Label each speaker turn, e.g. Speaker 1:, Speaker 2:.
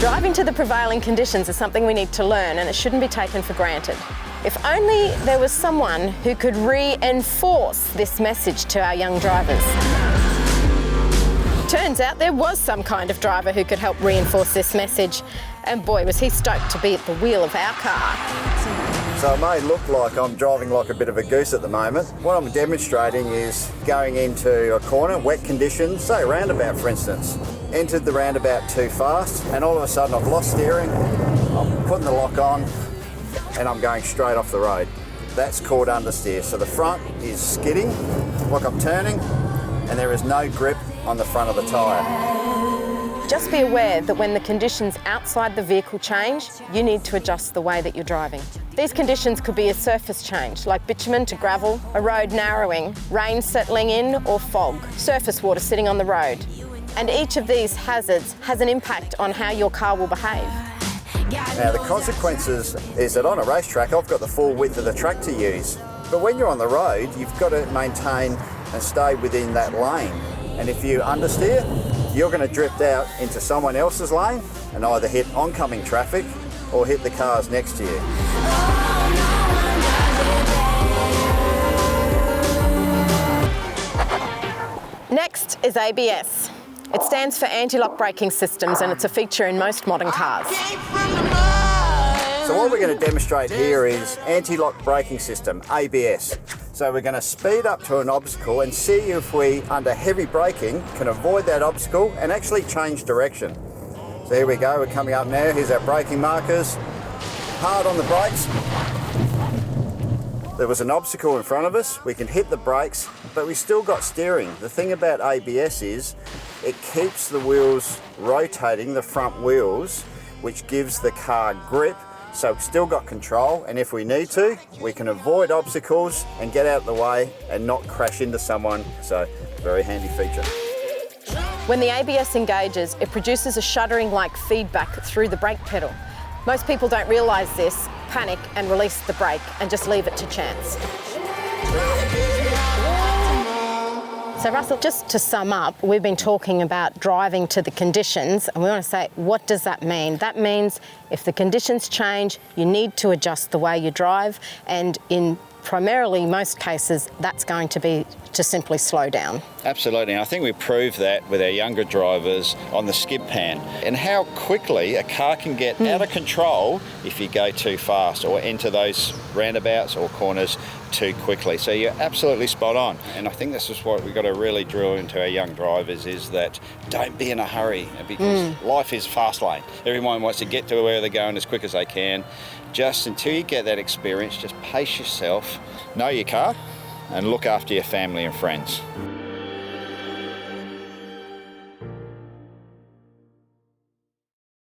Speaker 1: Driving to the prevailing conditions is something we need to learn, and it shouldn't be taken for granted. If only there was someone who could reinforce this message to our young drivers. Turns out there was some kind of driver who could help reinforce this message, and boy, was he stoked to be at the wheel of our car.
Speaker 2: So it may look like I'm driving like a bit of a goose at the moment. What I'm demonstrating is going into a corner, wet conditions, say a roundabout for instance. Entered the roundabout too fast, and all of a sudden I've lost steering, I'm putting the lock on, and I'm going straight off the road. That's called understeer. So the front is skidding, like I'm turning, and there is no grip on the front of the tyre.
Speaker 1: Just be aware that when the conditions outside the vehicle change, you need to adjust the way that you're driving. These conditions could be a surface change, like bitumen to gravel, a road narrowing, rain settling in, or fog, surface water sitting on the road. And each of these hazards has an impact on how your car will behave.
Speaker 2: Now the consequences is that on a racetrack I've got the full width of the track to use. But when you're on the road, you've got to maintain and stay within that lane. And if you understeer, you're going to drift out into someone else's lane and either hit oncoming traffic or hit the cars next to you.
Speaker 1: Next is ABS. It stands for anti-lock braking systems, and it's a feature in most modern cars.
Speaker 2: So what we're going to demonstrate here is anti-lock braking system, ABS. So we're going to speed up to an obstacle and see if we, under heavy braking, can avoid that obstacle and actually change direction. So here we go, we're coming up now, here's our braking markers. Hard on the brakes. There was an obstacle in front of us, we can hit the brakes, but we still got steering. The thing about ABS is it keeps the wheels rotating, the front wheels, which gives the car grip, so it's still got control, and if we need to, we can avoid obstacles and get out of the way and not crash into someone, so very handy feature.
Speaker 1: When the ABS engages, it produces a shuddering-like feedback through the brake pedal. Most people don't realise this, panic and release the brake and just leave it to chance. So Russell, just to sum up, we've been talking about driving to the conditions, and we want to say, what does that mean? That means if the conditions change, you need to adjust the way you drive, and in primarily most cases, that's going to be to simply slow down.
Speaker 3: Absolutely, and I think we proved that with our younger drivers on the skid pan, and how quickly a car can get out of control if you go too fast or enter those roundabouts or corners too quickly. So you're absolutely spot on, and I think this is what we've got to really drill into our young drivers, is that don't be in a hurry, because life is fast lane. Everyone wants to get to where they're going as quick as they can. Just until you get that experience, just pace yourself, know your car, and look after your family and friends.